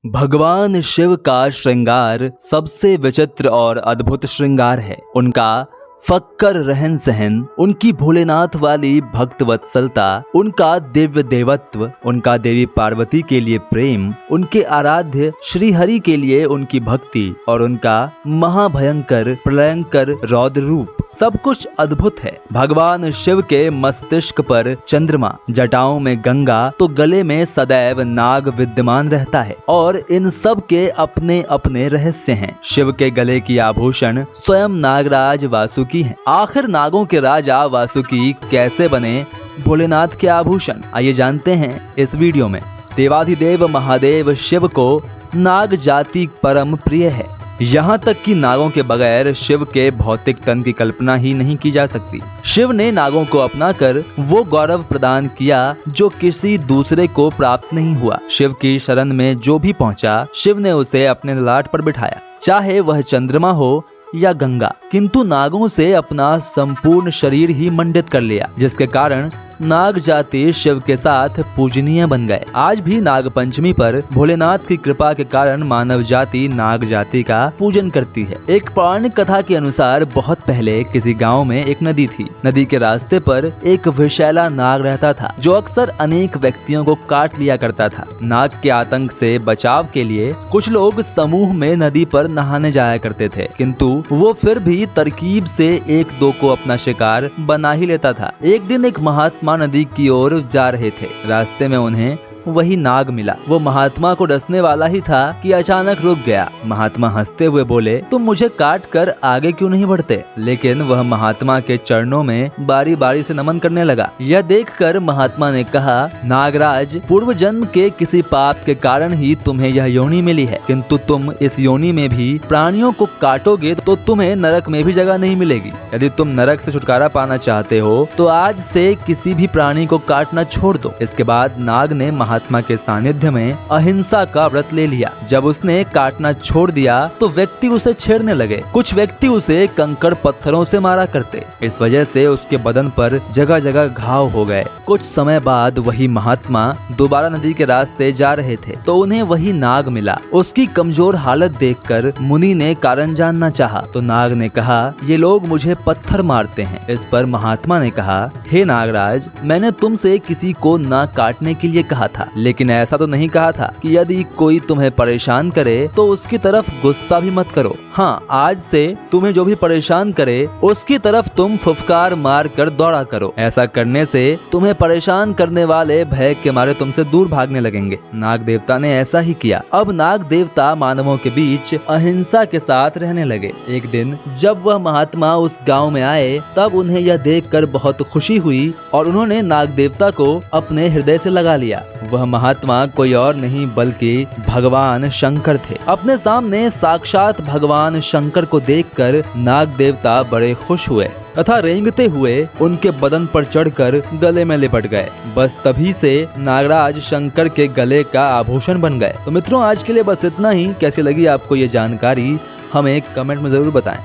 भगवान शिव का श्रृंगार सबसे विचित्र और अद्भुत श्रृंगार है। उनका फक्कर रहन सहन, उनकी भोलेनाथ वाली भक्त वत्सलता, उनका दिव्य देवत्व, उनका देवी पार्वती के लिए प्रेम, उनके आराध्य श्री हरि के लिए उनकी भक्ति और उनका महाभयंकर प्रलयंकर रौद्र रूप, सब कुछ अद्भुत है। भगवान शिव के मस्तिष्क पर चंद्रमा, जटाओं में गंगा तो गले में सदैव नाग विद्यमान रहता है और इन सब के अपने अपने रहस्य हैं। शिव के गले की आभूषण स्वयं नागराज वासुकी हैं। आखिर नागों के राजा वासुकी कैसे बने भोलेनाथ के आभूषण, आइए जानते हैं इस वीडियो में। देवाधिदेव महादेव शिव को नाग जाति परम प्रिय है। यहाँ तक कि नागों के बगैर शिव के भौतिक तन की कल्पना ही नहीं की जा सकती। शिव ने नागों को अपनाकर वो गौरव प्रदान किया जो किसी दूसरे को प्राप्त नहीं हुआ। शिव की शरण में जो भी पहुँचा, शिव ने उसे अपने ललाट पर बिठाया, चाहे वह चंद्रमा हो या गंगा। किंतु नागों से अपना संपूर्ण शरीर ही मंडित कर लिया, जिसके कारण नाग जाति शिव के साथ पूजनीय बन गए। आज भी नाग पंचमी पर भोलेनाथ की कृपा के कारण मानव जाति नाग जाति का पूजन करती है। एक पौराणिक कथा के अनुसार बहुत पहले किसी गांव में एक नदी थी। नदी के रास्ते पर एक विषैला नाग रहता था जो अक्सर अनेक व्यक्तियों को काट लिया करता था। नाग के आतंक से बचाव के लिए कुछ लोग समूह में नदी पर नहाने जाया करते थे, किंतु वो फिर भी तरकीब से एक दो को अपना शिकार बना ही लेता था। एक दिन एक महात्मा नदी की ओर जा रहे थे। रास्ते में उन्हें वही नाग मिला। वो महात्मा को डसने वाला ही था कि अचानक रुक गया। महात्मा हंसते हुए बोले, तुम मुझे काट कर आगे क्यों नहीं बढ़ते? लेकिन वह महात्मा के चरणों में बारी बारी से नमन करने लगा। यह देखकर महात्मा ने कहा, नागराज, पूर्व जन्म के किसी पाप के कारण ही तुम्हें यह योनि मिली है, किंतु तुम इस योनि में भी प्राणियों को काटोगे तो तुम्हें नरक में भी जगह नहीं मिलेगी। यदि तुम नरक से छुटकारा पाना चाहते हो तो आज से किसी भी प्राणी को काटना छोड़ दो। इसके बाद नाग ने महात्मा के सानिध्य में अहिंसा का व्रत ले लिया। जब उसने काटना छोड़ दिया तो व्यक्ति उसे छेड़ने लगे। कुछ व्यक्ति उसे कंकड़ पत्थरों से मारा करते। इस वजह से उसके बदन पर जगह जगह घाव हो गए। कुछ समय बाद वही महात्मा दोबारा नदी के रास्ते जा रहे थे तो उन्हें वही नाग मिला। उसकी कमजोर हालत देखकर मुनि ने कारण जानना चाहा तो नाग ने कहा, ये लोग मुझे पत्थर मारते हैं। इस पर महात्मा ने कहा, हे नागराज, मैंने तुमसे किसी को ना काटने के लिए कहा था, लेकिन ऐसा तो नहीं कहा था कि यदि कोई तुम्हें परेशान करे तो उसकी तरफ गुस्सा भी मत करो। हाँ, आज से तुम्हें जो भी परेशान करे उसकी तरफ तुम फुफकार मार कर दौड़ा करो। ऐसा करने से तुम्हें परेशान करने वाले भय के मारे तुमसे दूर भागने लगेंगे। नाग देवता ने ऐसा ही किया। अब नाग देवता मानवों के बीच अहिंसा के साथ रहने लगे। एक दिन जब वह महात्मा उस गाँव में आए तब उन्हें यह देखकर बहुत खुशी हुई और उन्होंने नाग देवता को अपने हृदय से लगा लिया। वह महात्मा कोई और नहीं बल्कि भगवान शंकर थे। अपने सामने साक्षात भगवान शंकर को देखकर नाग देवता बड़े खुश हुए तथा रेंगते हुए उनके बदन पर चढ़कर गले में लिपट गए। बस तभी से नागराज शंकर के गले का आभूषण बन गए। तो मित्रों, आज के लिए बस इतना ही। कैसी लगी आपको ये जानकारी हमें कमेंट में जरूर बताएं।